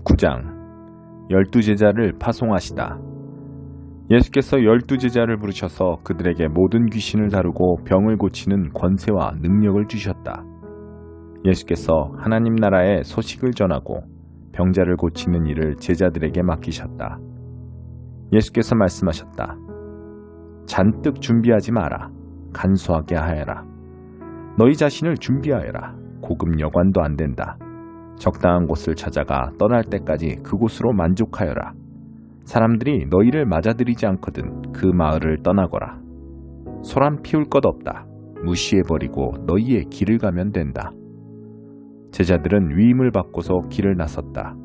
9장 12제자를 파송하시다. 예수께서 12제자를 부르셔서 그들에게 모든 귀신을 다루고 병을 고치는 권세와 능력을 주셨다. 예수께서 하나님 나라의 소식을 전하고 병자를 고치는 일을 제자들에게 맡기셨다. 예수께서 말씀하셨다. 잔뜩 준비하지 마라. 간소하게 하여라. 너희 자신을 준비하여라. 고급 여관도 안 된다. 적당한 곳을 찾아가 떠날 때까지 그곳으로 만족하여라. 사람들이 너희를 맞아들이지 않거든 그 마을을 떠나거라. 소란 피울 것 없다. 무시해버리고 너희의 길을 가면 된다. 제자들은 위임을 받고서 길을 나섰다.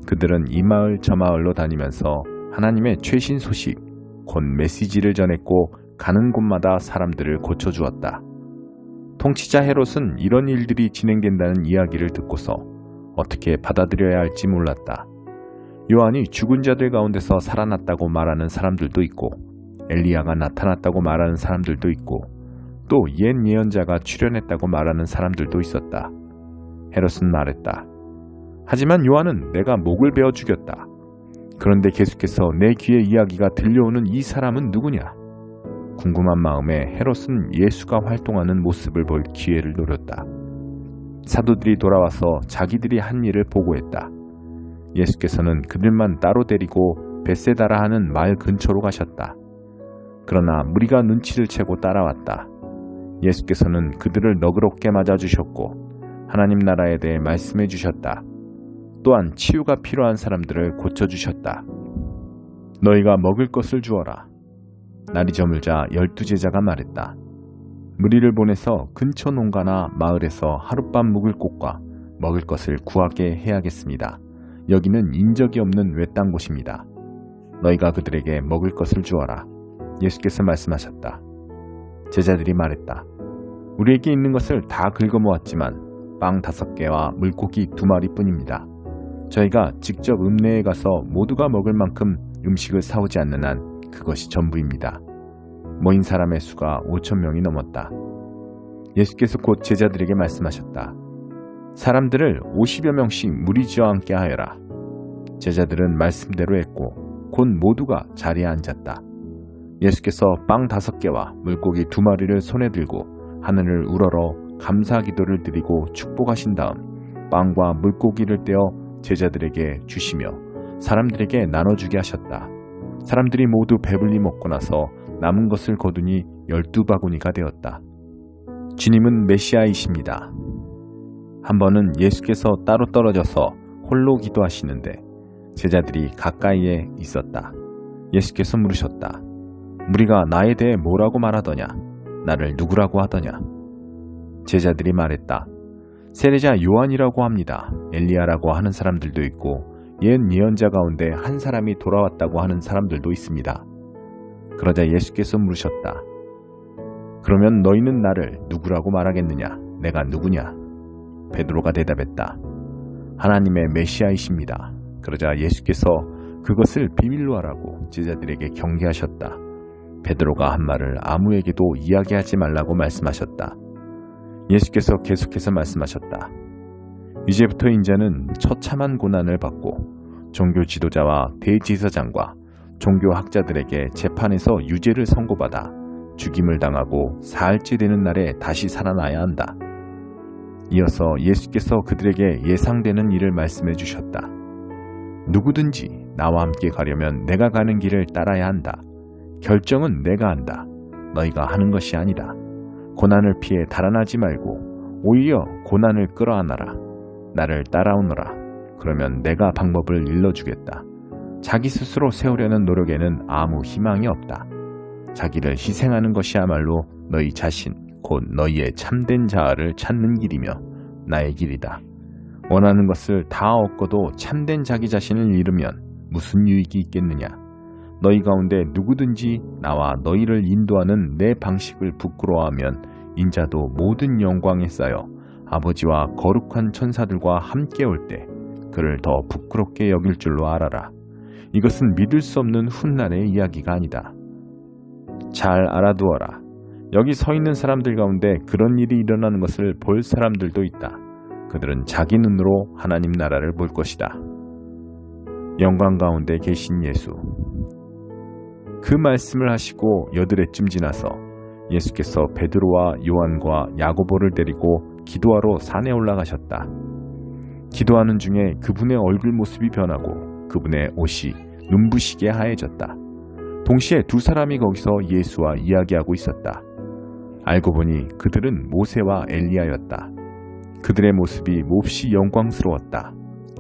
그들은 이 마을 저 마을로 다니면서 하나님의 최신 소식, 곧 메시지를 전했고 가는 곳마다 사람들을 고쳐주었다. 통치자 헤롯은 이런 일들이 진행된다는 이야기를 듣고서 어떻게 받아들여야 할지 몰랐다. 요한이 죽은 자들 가운데서 살아났다고 말하는 사람들도 있고 엘리야가 나타났다고 말하는 사람들도 있고 또 옛 예언자가 출현했다고 말하는 사람들도 있었다. 헤롯은 말했다. 하지만 요한은 내가 목을 베어 죽였다. 그런데 계속해서 내 귀에 이야기가 들려오는 이 사람은 누구냐? 궁금한 마음에 헤롯은 예수가 활동하는 모습을 볼 기회를 노렸다. 사도들이 돌아와서 자기들이 한 일을 보고했다. 예수께서는 그들만 따로 데리고 벳세다라 하는 마을 근처로 가셨다. 그러나 무리가 눈치를 채고 따라왔다. 예수께서는 그들을 너그럽게 맞아주셨고 하나님 나라에 대해 말씀해 주셨다. 또한 치유가 필요한 사람들을 고쳐주셨다. 너희가 먹을 것을 주어라. 날이 저물자 12제자가 말했다. 무리를 보내서 근처 농가나 마을에서 하룻밤 묵을 곳과 먹을 것을 구하게 해야겠습니다. 여기는 인적이 없는 외딴 곳입니다. 너희가 그들에게 먹을 것을 주어라. 예수께서 말씀하셨다. 제자들이 말했다. 우리에게 있는 것을 다 긁어모았지만 빵 5개와 물고기 2마리뿐입니다. 저희가 직접 읍내에 가서 모두가 먹을 만큼 음식을 사오지 않는 한 그것이 전부입니다. 모인 사람의 수가 5,000명이 넘었다. 예수께서 곧 제자들에게 말씀하셨다. 사람들을 50여 명씩 무리지어 앉게 하여라. 제자들은 말씀대로 했고 곧 모두가 자리에 앉았다. 예수께서 빵 5개와 물고기 2마리를 손에 들고 하늘을 우러러 감사 기도를 드리고 축복하신 다음 빵과 물고기를 떼어 제자들에게 주시며 사람들에게 나눠주게 하셨다. 사람들이 모두 배불리 먹고 나서 남은 것을 거두니 12바구니가 되었다. 주님은 메시아이십니다. 한 번은 예수께서 따로 떨어져서 홀로 기도하시는데 제자들이 가까이에 있었다. 예수께서 물으셨다. 무리가 나에 대해 뭐라고 말하더냐? 나를 누구라고 하더냐? 제자들이 말했다. 세례자 요한이라고 합니다. 엘리야라고 하는 사람들도 있고 옛 예언자 가운데 한 사람이 돌아왔다고 하는 사람들도 있습니다. 그러자 예수께서 물으셨다. 그러면 너희는 나를 누구라고 말하겠느냐? 내가 누구냐? 베드로가 대답했다. 하나님의 메시아이십니다. 그러자 예수께서 그것을 비밀로 하라고 제자들에게 경계하셨다. 베드로가 한 말을 아무에게도 이야기하지 말라고 말씀하셨다. 예수께서 계속해서 말씀하셨다. 이제부터 인자는 처참한 고난을 받고 종교 지도자와 대제사장과 종교학자들에게 재판에서 유죄를 선고받아 죽임을 당하고 사흘째 되는 날에 다시 살아나야 한다. 이어서 예수께서 그들에게 예상되는 일을 말씀해 주셨다. 누구든지 나와 함께 가려면 내가 가는 길을 따라야 한다. 결정은 내가 한다. 너희가 하는 것이 아니다. 고난을 피해 달아나지 말고 오히려 고난을 끌어안아라. 나를 따라오너라. 그러면 내가 방법을 일러주겠다. 자기 스스로 세우려는 노력에는 아무 희망이 없다. 자기를 희생하는 것이야말로 너희 자신, 곧 너희의 참된 자아를 찾는 길이며 나의 길이다. 원하는 것을 다 얻고도 참된 자기 자신을 잃으면 무슨 유익이 있겠느냐? 너희 가운데 누구든지 나와 너희를 인도하는 내 방식을 부끄러워하면 인자도 모든 영광에 쌓여 아버지와 거룩한 천사들과 함께 올 때 그를 더 부끄럽게 여길 줄로 알아라. 이것은 믿을 수 없는 훗날의 이야기가 아니다. 잘 알아두어라. 여기 서 있는 사람들 가운데 그런 일이 일어나는 것을 볼 사람들도 있다. 그들은 자기 눈으로 하나님 나라를 볼 것이다. 영광 가운데 계신 예수. 그 말씀을 하시고 여드레쯤 지나서 예수께서 베드로와 요한과 야고보를 데리고 기도하러 산에 올라가셨다. 기도하는 중에 그분의 얼굴 모습이 변하고 그분의 옷이 눈부시게 하얘졌다. 동시에 두 사람이 거기서 예수와 이야기하고 있었다. 알고 보니 그들은 모세와 엘리야였다. 그들의 모습이 몹시 영광스러웠다.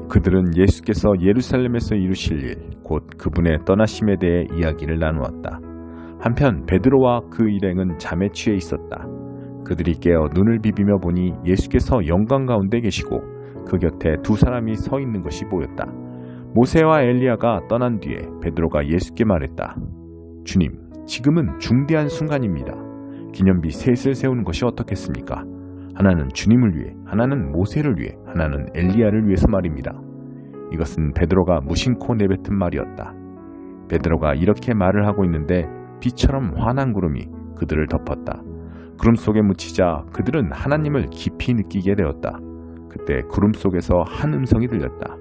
그들은 예수께서 예루살렘에서 이루실 일, 곧 그분의 떠나심에 대해 이야기를 나누었다. 한편 베드로와 그 일행은 잠에 취해 있었다. 그들이 깨어 눈을 비비며 보니 예수께서 영광 가운데 계시고 그 곁에 두 사람이 서 있는 것이 보였다. 모세와 엘리야가 떠난 뒤에 베드로가 예수께 말했다. 주님, 지금은 중대한 순간입니다. 기념비 셋을 세우는 것이 어떻겠습니까? 하나는 주님을 위해, 하나는 모세를 위해, 하나는 엘리야를 위해서 말입니다. 이것은 베드로가 무심코 내뱉은 말이었다. 베드로가 이렇게 말을 하고 있는데 비처럼 환한 구름이 그들을 덮었다. 구름 속에 묻히자 그들은 하나님을 깊이 느끼게 되었다. 그때 구름 속에서 한 음성이 들렸다.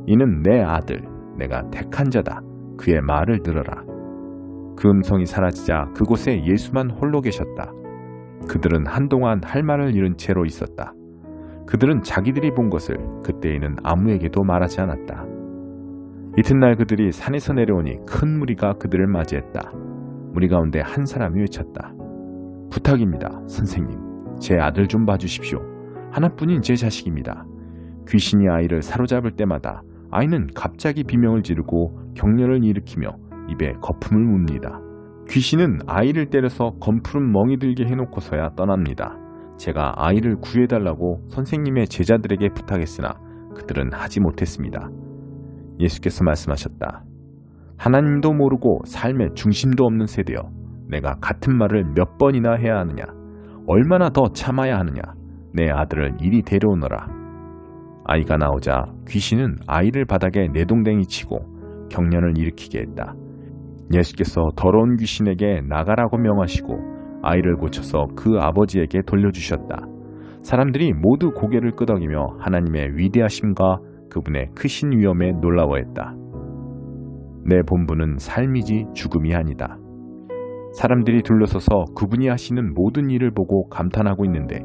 이는 내 아들, 내가 택한 자다. 그의 말을 들어라. 그 음성이 사라지자 그곳에 예수만 홀로 계셨다. 그들은 한동안 할 말을 잃은 채로 있었다. 그들은 자기들이 본 것을 그때에는 아무에게도 말하지 않았다. 이튿날 그들이 산에서 내려오니 큰 무리가 그들을 맞이했다. 무리 가운데 한 사람이 외쳤다. 부탁입니다, 선생님. 제 아들 좀 봐주십시오. 하나뿐인 제 자식입니다. 귀신이 아이를 사로잡을 때마다 아이는 갑자기 비명을 지르고 격렬을 일으키며 입에 거품을 뭅니다. 귀신은 아이를 때려서 검푸른 멍이 들게 해놓고서야 떠납니다. 제가 아이를 구해달라고 선생님의 제자들에게 부탁했으나 그들은 하지 못했습니다. 예수께서 말씀하셨다. 하나님도 모르고 삶의 중심도 없는 세대여, 내가 같은 말을 몇 번이나 해야 하느냐? 얼마나 더 참아야 하느냐? 내 아들을 이리 데려오너라. 아이가 나오자 귀신은 아이를 바닥에 내동댕이 치고 격년을 일으키게 했다. 예수께서 더러운 귀신에게 나가라고 명하시고 아이를 고쳐서 그 아버지에게 돌려주셨다. 사람들이 모두 고개를 끄덕이며 하나님의 위대하심과 그분의 크신 위엄에 놀라워했다. 내 본분은 삶이지 죽음이 아니다. 사람들이 둘러서서 그분이 하시는 모든 일을 보고 감탄하고 있는데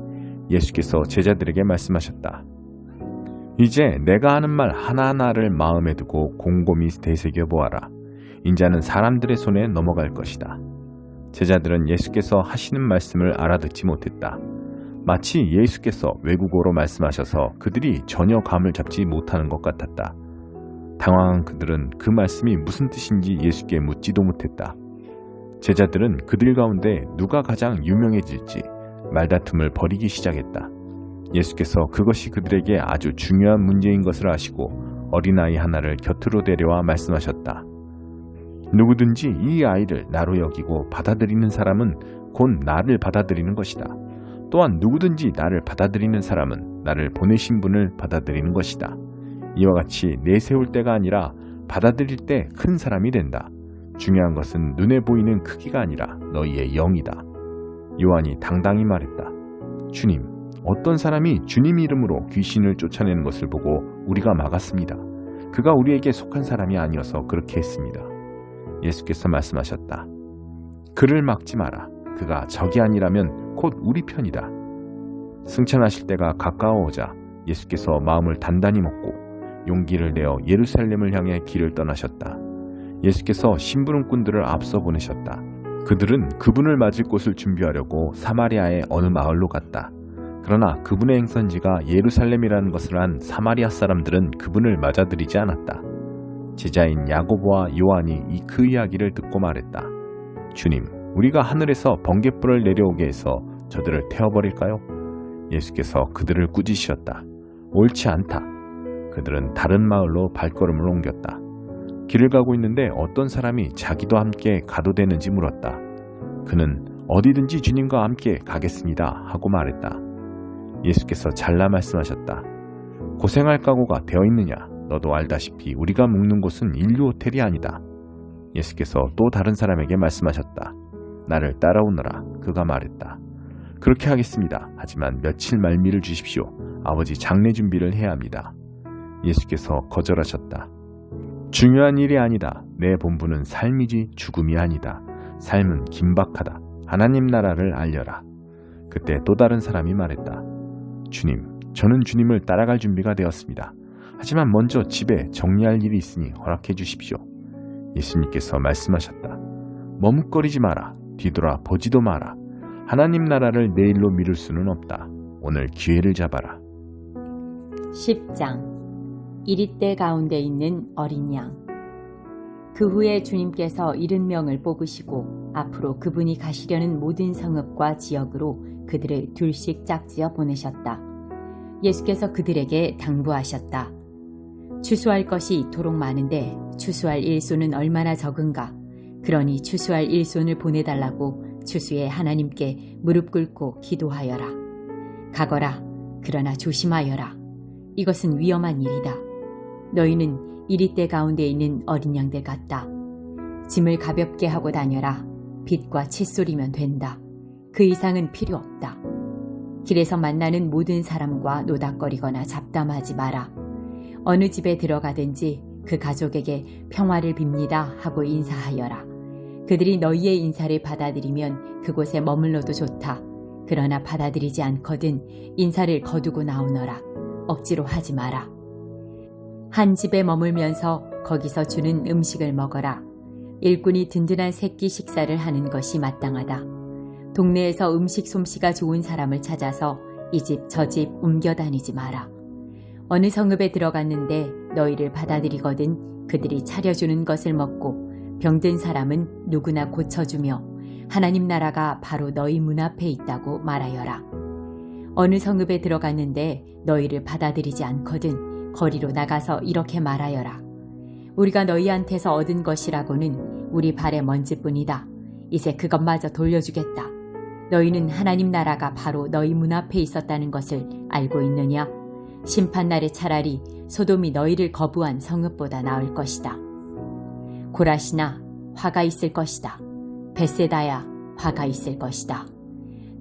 예수께서 제자들에게 말씀하셨다. 이제 내가 하는 말 하나하나를 마음에 두고 곰곰이 되새겨보아라. 인자는 사람들의 손에 넘어갈 것이다. 제자들은 예수께서 하시는 말씀을 알아듣지 못했다. 마치 예수께서 외국어로 말씀하셔서 그들이 전혀 감을 잡지 못하는 것 같았다. 당황한 그들은 그 말씀이 무슨 뜻인지 예수께 묻지도 못했다. 제자들은 그들 가운데 누가 가장 유명해질지 말다툼을 벌이기 시작했다. 예수께서 그것이 그들에게 아주 중요한 문제인 것을 아시고 어린아이 하나를 곁으로 데려와 말씀하셨다. 누구든지 이 아이를 나로 여기고 받아들이는 사람은 곧 나를 받아들이는 것이다. 또한 누구든지 나를 받아들이는 사람은 나를 보내신 분을 받아들이는 것이다. 이와 같이 내세울 때가 아니라 받아들일 때 큰 사람이 된다. 중요한 것은 눈에 보이는 크기가 아니라 너희의 영이다. 요한이 당당히 말했다. 주님, 어떤 사람이 주님 이름으로 귀신을 쫓아내는 것을 보고 우리가 막았습니다. 그가 우리에게 속한 사람이 아니어서 그렇게 했습니다. 예수께서 말씀하셨다. 그를 막지 마라. 그가 적이 아니라면 곧 우리 편이다. 승천하실 때가 가까워오자 예수께서 마음을 단단히 먹고 용기를 내어 예루살렘을 향해 길을 떠나셨다. 예수께서 심부름꾼들을 앞서 보내셨다. 그들은 그분을 맞을 곳을 준비하려고 사마리아의 어느 마을로 갔다. 그러나 그분의 행선지가 예루살렘이라는 것을 안 사마리아 사람들은 그분을 맞아들이지 않았다. 제자인 야고보와 요한이 그 이야기를 듣고 말했다. 주님, 우리가 하늘에서 번갯불을 내려오게 해서 저들을 태워버릴까요? 예수께서 그들을 꾸짖으셨다. 옳지 않다. 그들은 다른 마을로 발걸음을 옮겼다. 길을 가고 있는데 어떤 사람이 자기도 함께 가도 되는지 물었다. 그는 어디든지 주님과 함께 가겠습니다 하고 말했다. 예수께서 잘라 말씀하셨다. 고생할 각오가 되어 있느냐? 너도 알다시피 우리가 묵는 곳은 인류 호텔이 아니다. 예수께서 또 다른 사람에게 말씀하셨다. 나를 따라오너라. 그가 말했다. 그렇게 하겠습니다. 하지만 며칠 말미를 주십시오. 아버지 장례 준비를 해야 합니다. 예수께서 거절하셨다. 중요한 일이 아니다. 내 본분은 삶이지 죽음이 아니다. 삶은 긴박하다. 하나님 나라를 알려라. 그때 또 다른 사람이 말했다. 주님, 저는 주님을 따라갈 준비가 되었습니다. 하지만 먼저 집에 정리할 일이 있으니 허락해 주십시오. 예수님께서 말씀하셨다. 머뭇거리지 마라. 뒤돌아 보지도 마라. 하나님 나라를 내일로 미룰 수는 없다. 오늘 기회를 잡아라. 10장 이리떼 가운데 있는 어린 양. 그 후에 주님께서 70명을 뽑으시고 앞으로 그분이 가시려는 모든 성읍과 지역으로 그들을 둘씩 짝지어 보내셨다. 예수께서 그들에게 당부하셨다. 추수할 것이 이토록 많은데 추수할 일손은 얼마나 적은가. 그러니 추수할 일손을 보내달라고 추수의 하나님께 무릎 꿇고 기도하여라. 가거라. 그러나 조심하여라. 이것은 위험한 일이다. 너희는 이리떼 가운데 있는 어린 양들 같다. 짐을 가볍게 하고 다녀라. 빛과 칫솔이면 된다. 그 이상은 필요 없다. 길에서 만나는 모든 사람과 노닥거리거나 잡담하지 마라. 어느 집에 들어가든지 그 가족에게 평화를 빕니다 하고 인사하여라. 그들이 너희의 인사를 받아들이면 그곳에 머물러도 좋다. 그러나 받아들이지 않거든 인사를 거두고 나오너라. 억지로 하지 마라. 한 집에 머물면서 거기서 주는 음식을 먹어라. 일꾼이 든든한 새끼 식사를 하는 것이 마땅하다. 동네에서 음식 솜씨가 좋은 사람을 찾아서 이 집 저 집 옮겨 다니지 마라. 어느 성읍에 들어갔는데 너희를 받아들이거든 그들이 차려주는 것을 먹고 병든 사람은 누구나 고쳐주며 하나님 나라가 바로 너희 문 앞에 있다고 말하여라. 어느 성읍에 들어갔는데 너희를 받아들이지 않거든 거리로 나가서 이렇게 말하여라. 우리가 너희한테서 얻은 것이라고는 우리 발의 먼지뿐이다. 이제 그것마저 돌려주겠다. 너희는 하나님 나라가 바로 너희 문 앞에 있었다는 것을 알고 있느냐? 심판날에 차라리 소돔이 너희를 거부한 성읍보다 나을 것이다. 고라시나 화가 있을 것이다. 벳세다야 화가 있을 것이다.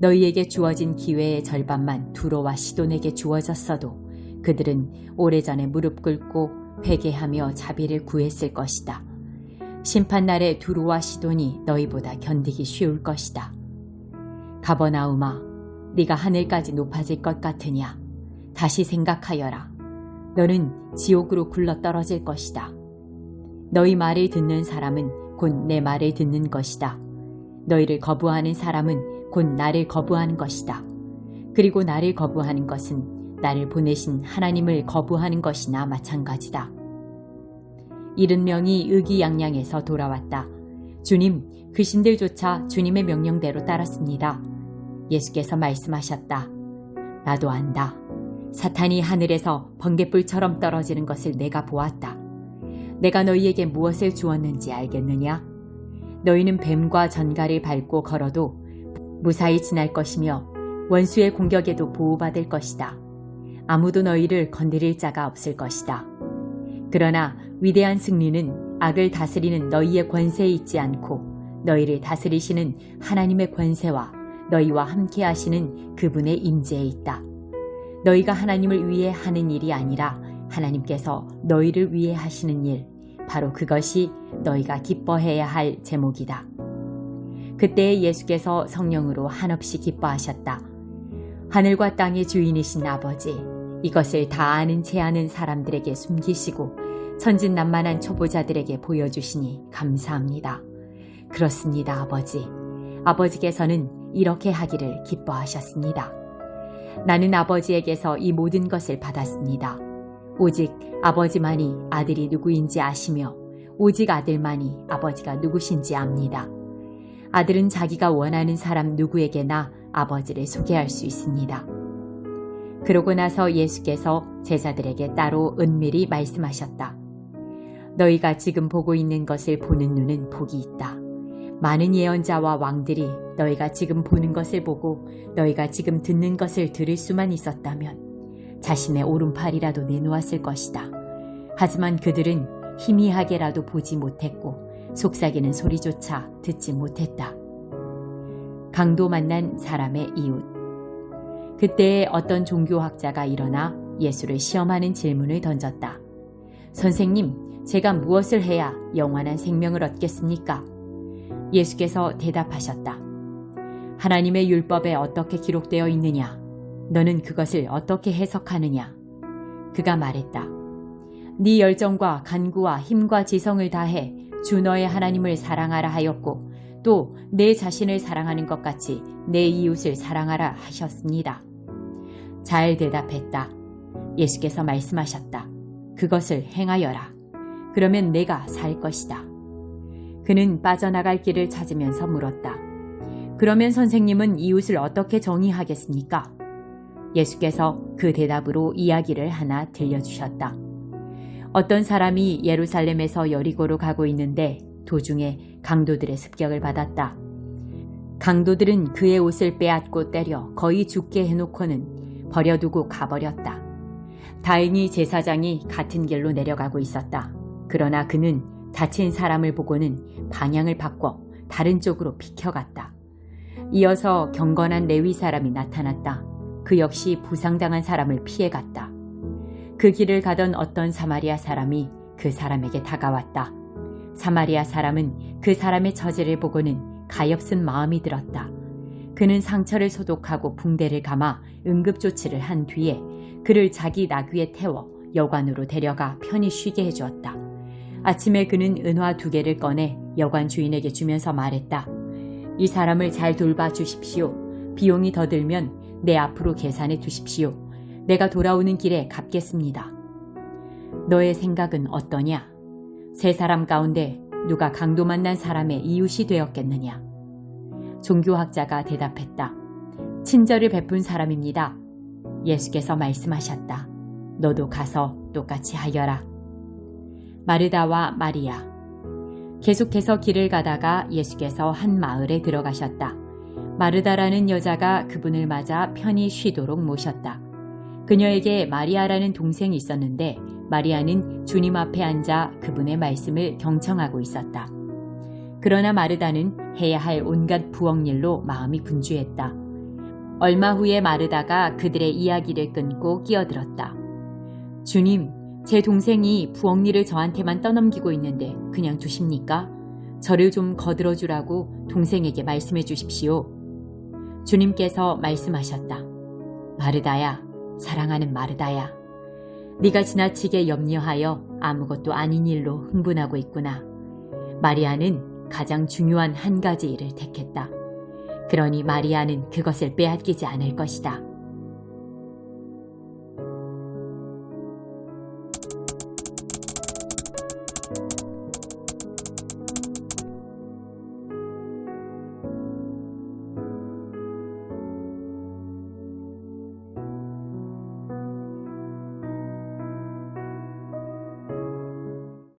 너희에게 주어진 기회의 절반만 두로와 시돈에게 주어졌어도 그들은 오래전에 무릎 꿇고 회개하며 자비를 구했을 것이다. 심판날에 두로와 시돈이 너희보다 견디기 쉬울 것이다. 가버나움아, 네가 하늘까지 높아질 것 같으냐? 다시 생각하여라. 너는 지옥으로 굴러 떨어질 것이다. 너희 말을 듣는 사람은 곧 내 말을 듣는 것이다. 너희를 거부하는 사람은 곧 나를 거부하는 것이다. 그리고 나를 거부하는 것은 나를 보내신 하나님을 거부하는 것이나 마찬가지다. 70명이 의기양양해서 돌아왔다. 주님, 귀신들조차 주님의 명령대로 따랐습니다. 예수께서 말씀하셨다. 나도 안다. 사탄이 하늘에서 번갯불처럼 떨어지는 것을 내가 보았다. 내가 너희에게 무엇을 주었는지 알겠느냐? 너희는 뱀과 전갈을 밟고 걸어도 무사히 지날 것이며 원수의 공격에도 보호받을 것이다. 아무도 너희를 건드릴 자가 없을 것이다. 그러나 위대한 승리는 악을 다스리는 너희의 권세에 있지 않고 너희를 다스리시는 하나님의 권세와 너희와 함께 하시는 그분의 임재에 있다. 너희가 하나님을 위해 하는 일이 아니라 하나님께서 너희를 위해 하시는 일, 바로 그것이 너희가 기뻐해야 할 제목이다. 그때 예수께서 성령으로 한없이 기뻐하셨다. 하늘과 땅의 주인이신 아버지, 이것을 다 아는 체 아는 사람들에게 숨기시고 천진난만한 초보자들에게 보여주시니 감사합니다. 그렇습니다, 아버지. 아버지께서는 이렇게 하기를 기뻐하셨습니다. 나는 아버지에게서 이 모든 것을 받았습니다. 오직 아버지만이 아들이 누구인지 아시며 오직 아들만이 아버지가 누구신지 압니다. 아들은 자기가 원하는 사람 누구에게나 아버지를 소개할 수 있습니다. 그러고 나서 예수께서 제자들에게 따로 은밀히 말씀하셨다. 너희가 지금 보고 있는 것을 보는 눈은 복이 있다. 많은 예언자와 왕들이 너희가 지금 보는 것을 보고 너희가 지금 듣는 것을 들을 수만 있었다면 자신의 오른팔이라도 내놓았을 것이다. 하지만 그들은 희미하게라도 보지 못했고 속삭이는 소리조차 듣지 못했다. 강도 만난 사람의 이웃. 그때에 어떤 종교학자가 일어나 예수를 시험하는 질문을 던졌다. 선생님, 제가 무엇을 해야 영원한 생명을 얻겠습니까? 예수께서 대답하셨다. 하나님의 율법에 어떻게 기록되어 있느냐? 너는 그것을 어떻게 해석하느냐? 그가 말했다. 네 열정과 간구와 힘과 지성을 다해 주 너의 하나님을 사랑하라 하였고 또 내 자신을 사랑하는 것 같이 내 이웃을 사랑하라 하셨습니다. 잘 대답했다. 예수께서 말씀하셨다. 그것을 행하여라. 그러면 내가 살 것이다. 그는 빠져나갈 길을 찾으면서 물었다. 그러면 선생님은 이웃을 어떻게 정의하겠습니까? 예수께서 그 대답으로 이야기를 하나 들려주셨다. 어떤 사람이 예루살렘에서 여리고로 가고 있는데 도중에 강도들의 습격을 받았다. 강도들은 그의 옷을 빼앗고 때려 거의 죽게 해놓고는 버려두고 가버렸다. 다행히 제사장이 같은 길로 내려가고 있었다. 그러나 그는 다친 사람을 보고는 방향을 바꿔 다른 쪽으로 비켜갔다. 이어서 경건한 레위 사람이 나타났다. 그 역시 부상당한 사람을 피해갔다. 그 길을 가던 어떤 사마리아 사람이 그 사람에게 다가왔다. 사마리아 사람은 그 사람의 처지를 보고는 가엾은 마음이 들었다. 그는 상처를 소독하고 붕대를 감아 응급조치를 한 뒤에 그를 자기 나귀에 태워 여관으로 데려가 편히 쉬게 해주었다. 아침에 그는 은화 2개를 꺼내 여관 주인에게 주면서 말했다. 이 사람을 잘 돌봐 주십시오. 비용이 더 들면 내 앞으로 계산해 두십시오. 내가 돌아오는 길에 갚겠습니다. 너의 생각은 어떠냐? 3사람 가운데 누가 강도 만난 사람의 이웃이 되었겠느냐? 종교학자가 대답했다. 친절을 베푼 사람입니다. 예수께서 말씀하셨다. 너도 가서 똑같이 하여라. 마르다와 마리아. 계속해서 길을 가다가 예수께서 한 마을에 들어가셨다. 마르다라는 여자가 그분을 맞아 편히 쉬도록 모셨다. 그녀에게 마리아라는 동생이 있었는데 마리아는 주님 앞에 앉아 그분의 말씀을 경청하고 있었다. 그러나 마르다는 해야 할 온갖 부엌 일로 마음이 분주했다. 얼마 후에 마르다가 그들의 이야기를 끊고 끼어들었다. 주님, 제 동생이 부엌 일을 저한테만 떠넘기고 있는데 그냥 두십니까? 저를 좀 거들어주라고 동생에게 말씀해 주십시오. 주님께서 말씀하셨다. 마르다야, 사랑하는 마르다야. 네가 지나치게 염려하여 아무것도 아닌 일로 흥분하고 있구나. 마리아는 가장 중요한 한 가지 일을 택했다. 그러니 마리아는 그것을 빼앗기지 않을 것이다.